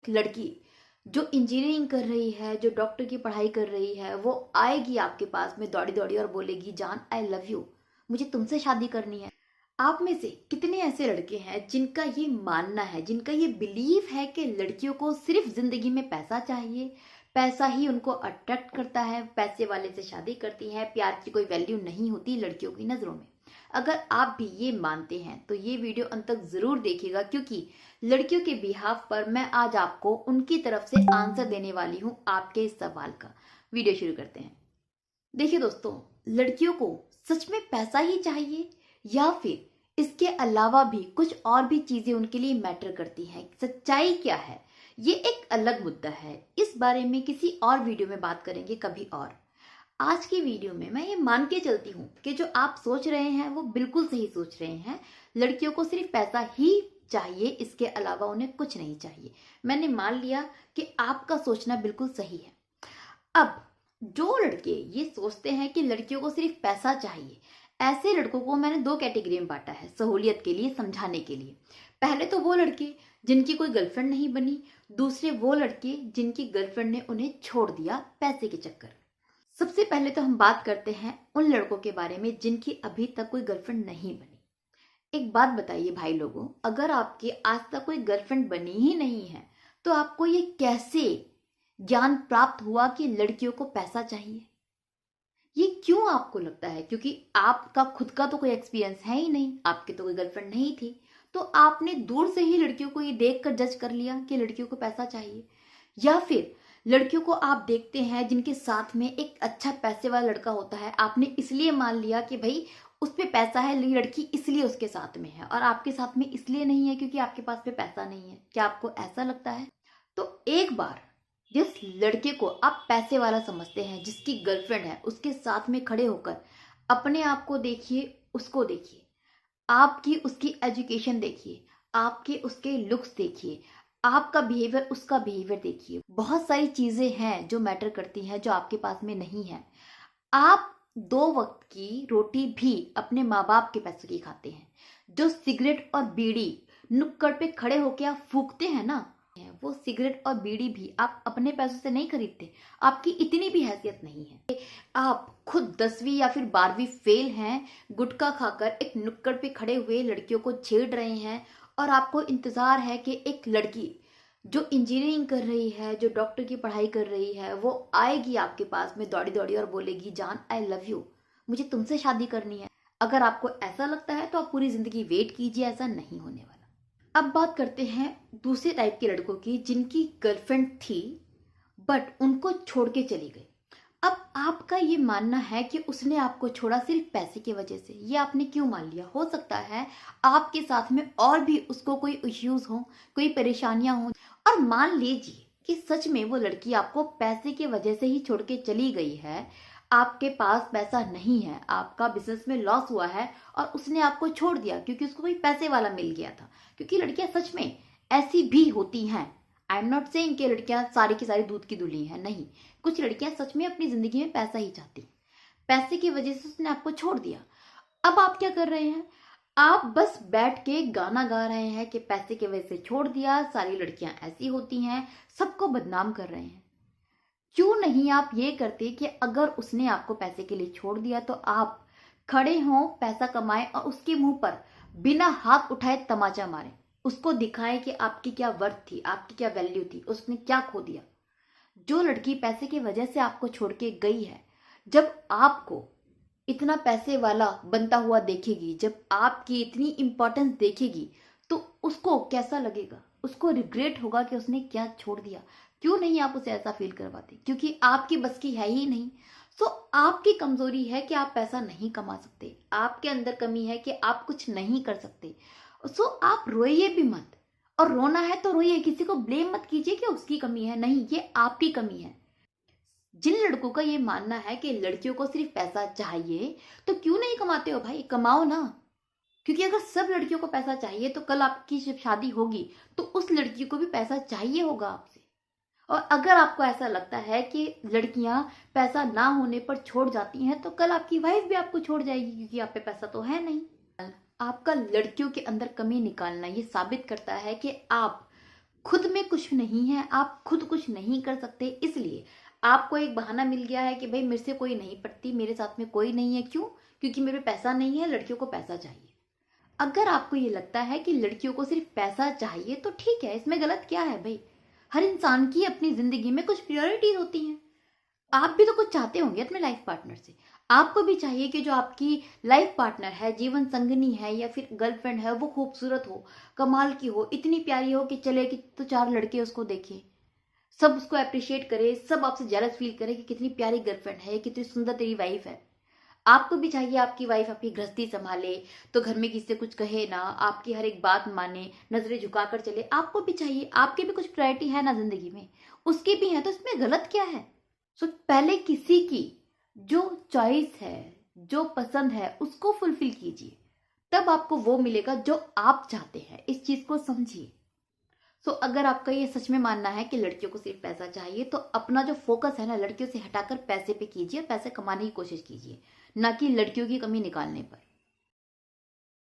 लड़की जो इंजीनियरिंग कर रही है, जो डॉक्टर की पढ़ाई कर रही है, वो आएगी आपके पास में दौड़ी दौड़ी और बोलेगी, जान आई लव यू, मुझे तुमसे शादी करनी है। आप में से कितने ऐसे लड़के हैं जिनका ये मानना है, जिनका ये बिलीव है कि लड़कियों को सिर्फ जिंदगी में पैसा चाहिए, पैसा ही उनको अट्रैक्ट करता है, पैसे वाले से शादी करती हैं, प्यार की कोई वैल्यू नहीं होती लड़कियों की नज़रों में। अगर आप भी ये मानते हैं तो ये वीडियो अंत तक जरूर देखिएगा, क्योंकि लड़कियों के बिहाफ पर मैं आज आपको उनकी तरफ से आंसर देने वाली हूं आपके इस सवाल का। वीडियो शुरू करते हैं। देखिए दोस्तों, लड़कियों को सच में पैसा ही चाहिए या फिर इसके अलावा भी कुछ और भी चीजें उनके लिए मैटर करती हैं? सच्चाई क्या है, ये एक अलग मुद्दा है। इस बारे में किसी और वीडियो में बात करेंगे कभी और। आज की वीडियो में मैं ये मान के चलती हूँ कि जो आप सोच रहे हैं वो बिल्कुल सही सोच रहे हैं। लड़कियों को सिर्फ पैसा ही चाहिए, इसके अलावा उन्हें कुछ नहीं चाहिए। मैंने मान लिया कि आपका सोचना बिल्कुल सही है। अब जो लड़के ये सोचते हैं कि लड़कियों को सिर्फ पैसा चाहिए, ऐसे लड़कों को मैंने दो कैटेगरी में बांटा है सहूलियत के लिए, समझाने के लिए। पहले तो वो लड़के जिनकी कोई गर्लफ्रेंड नहीं बनी, दूसरे वो लड़के जिनकी गर्लफ्रेंड ने उन्हें छोड़ दिया पैसे के चक्कर। सबसे पहले तो हम बात करते हैं उन लड़कों के बारे में जिनकी अभी तक कोई गर्लफ्रेंड नहीं बनी। एक बात बताइए भाई लोगों, अगर आपकी आज तक कोई गर्लफ्रेंड बनी ही नहीं है तो आपको ये कैसे ज्ञान प्राप्त हुआ कि लड़कियों को पैसा चाहिए? ये क्यों आपको लगता है? क्योंकि आपका खुद का तो कोई एक्सपीरियंस है ही नहीं, आपकी तो कोई गर्लफ्रेंड नहीं थी, तो आपने दूर से ही लड़कियों को ये देख कर जज कर लिया कि लड़कियों को पैसा चाहिए। या फिर लड़कियों को आप देखते हैं जिनके साथ में एक अच्छा पैसे वाला लड़का होता है, आपने इसलिए मान लिया कि भाई उस पे पैसा है, लड़की इसलिए उसके साथ में है, और आपके साथ में इसलिए नहीं है क्योंकि आपके पास पे पैसा नहीं है। क्या आपको ऐसा लगता है? तो एक बार जिस लड़के को आप पैसे वाला समझते हैं, जिसकी गर्लफ्रेंड है, उसके साथ में खड़े होकर अपने आप को देखिए, उसको देखिए, आपकी उसकी एजुकेशन देखिए, आपके उसके लुक्स देखिए, आपका बिहेवियर उसका बिहेवियर देखिए। बहुत सारी चीजें हैं जो मैटर करती हैं जो आपके पास में नहीं है। आप 2 वक्त की रोटी भी अपने माँ बाप के पैसों की खाते हैं। जो सिगरेट और बीड़ी नुक्कड़ पे खड़े होके आप फूकते हैं ना, वो सिगरेट और बीड़ी भी आप अपने पैसों से नहीं खरीदते। आपकी इतनी भी हैसियत नहीं है। आप खुद 10वीं या फिर 12वीं फेल हैं, गुटखा खाकर एक नुक्कड़ पे खड़े हुए लड़कियों को छेड़ रहे हैं, और आपको इंतजार है कि एक लड़की जो इंजीनियरिंग कर रही है, जो डॉक्टर की पढ़ाई कर रही है, वो आएगी आपके पास में दौड़ी दौड़ी और बोलेगी, जान आई लव यू, मुझे तुमसे शादी करनी है। अगर आपको ऐसा लगता है तो आप पूरी जिंदगी वेट कीजिए, ऐसा नहीं होने वाला। अब बात करते हैं दूसरे टाइप के लड़कों की जिनकी गर्लफ्रेंड थी बट उनको छोड़ के चली गई। अब आपका ये मानना है कि उसने आपको छोड़ा सिर्फ पैसे की वजह से। ये आपने क्यों मान लिया? हो सकता है आपके साथ में और भी उसको कोई इश्यूज हो, कोई परेशानियां हो, और मान लीजिए कि सच में वो लड़की आपको पैसे की वजह से ही छोड़ के चली गई है। आपके पास पैसा नहीं है, आपका बिजनेस में लॉस हुआ है और उसने आपको छोड़ दिया क्योंकि उसको कोई पैसे वाला मिल गया था। क्योंकि लड़कियां सच में ऐसी भी होती हैं। आई एम नॉट सेइंग कि लड़कियां सारी की सारी दूध की दुली हैं, नहीं। कुछ लड़कियां सच में अपनी जिंदगी में पैसा ही चाहती, पैसे की वजह से उसने आपको छोड़ दिया। अब आप क्या कर रहे हैं? आप बस बैठ के गाना गा रहे हैं कि पैसे की वजह से छोड़ दिया, सारी लड़कियां ऐसी होती हैं, सबको बदनाम कर रहे हैं। क्यों नहीं आप ये करते कि अगर उसने आपको पैसे के लिए छोड़ दिया तो आप खड़े हों, पैसा कमाएं और उसके मुंह पर बिना हाथ उठाए तमाचा मारें, उसको दिखाएं कि आपकी क्या वर्थ थी, आपकी क्या वैल्यू थी, उसने क्या खो दिया। जो लड़की पैसे की वजह से आपको छोड़ के गई है, जब आपको इतना पैसे वाला बनता हुआ देखेगी, जब आपकी इतनी इंपॉर्टेंस देखेगी, तो उसको कैसा लगेगा? उसको रिग्रेट होगा कि उसने क्या छोड़ दिया। क्यों नहीं आप उसे ऐसा फील करवाते? क्योंकि आपकी बस की है ही नहीं। सो आपकी कमजोरी है कि आप पैसा नहीं कमा सकते, आपके अंदर कमी है कि आप कुछ नहीं कर सकते। सो आप रोइए भी मत, और रोना है तो रोइए, किसी को ब्लेम मत कीजिए कि उसकी कमी है, नहीं, ये आपकी कमी है। जिन लड़कों का ये मानना है कि लड़कियों को सिर्फ पैसा चाहिए, तो क्यों नहीं कमाते हो भाई? कमाओ ना। क्योंकि अगर सब लड़कियों को पैसा चाहिए तो कल आपकी जब शादी होगी तो उस लड़की को भी पैसा चाहिए होगा आपसे। और अगर आपको ऐसा लगता है कि लड़कियां पैसा ना होने पर छोड़ जाती हैं, तो कल आपकी वाइफ भी आपको छोड़ जाएगी क्योंकि आप पे पैसा तो है नहीं। आपका लड़कियों के अंदर कमी निकालना ये साबित करता है कि आप खुद में कुछ नहीं है, आप खुद कुछ नहीं कर सकते, इसलिए आपको एक बहाना मिल गया है कि भाई मेरे से कोई नहीं पटती, मेरे साथ में कोई नहीं है। क्यों? क्योंकि मेरे पे पैसा नहीं है, लड़कियों को पैसा चाहिए। अगर आपको ये लगता है कि लड़कियों को सिर्फ पैसा चाहिए तो ठीक है, इसमें गलत क्या है भाई? हर इंसान की अपनी जिंदगी में कुछ प्रायोरिटीज होती हैं। आप भी तो कुछ चाहते होंगे अपने लाइफ पार्टनर से। आपको भी चाहिए कि जो आपकी लाइफ पार्टनर है, जीवन संगनी है या फिर गर्लफ्रेंड है, वो खूबसूरत हो, कमाल की हो, इतनी प्यारी हो कि चले कि तो चार लड़के उसको देखें, सब उसको अप्रिशिएट करे, सब आपसे जेलस फील करे कि कितनी प्यारी गर्लफ्रेंड है, कितनी सुंदर तेरी वाइफ है। आपको भी चाहिए आपकी वाइफ आपकी गृहस्थी संभाले, तो घर में किसी से कुछ कहे ना, आपकी हर एक बात माने, नजरें झुकाकर चले। आपको भी चाहिए, आपके भी कुछ प्रायोरिटी है ना जिंदगी में, उसकी भी है, तो इसमें गलत क्या है? सो पहले किसी की जो चॉइस है, जो पसंद है, उसको फुलफिल कीजिए, तब आपको वो मिलेगा जो आप चाहते हैं। इस चीज को समझिए। सो अगर आपका ये सच में मानना है कि लड़कियों को सिर्फ पैसा चाहिए, तो अपना जो फोकस है ना, लड़कियों से हटाकर पैसे पे कीजिए, पैसे कमाने की कोशिश कीजिए, ना कि लड़कियों की कमी निकालने पर।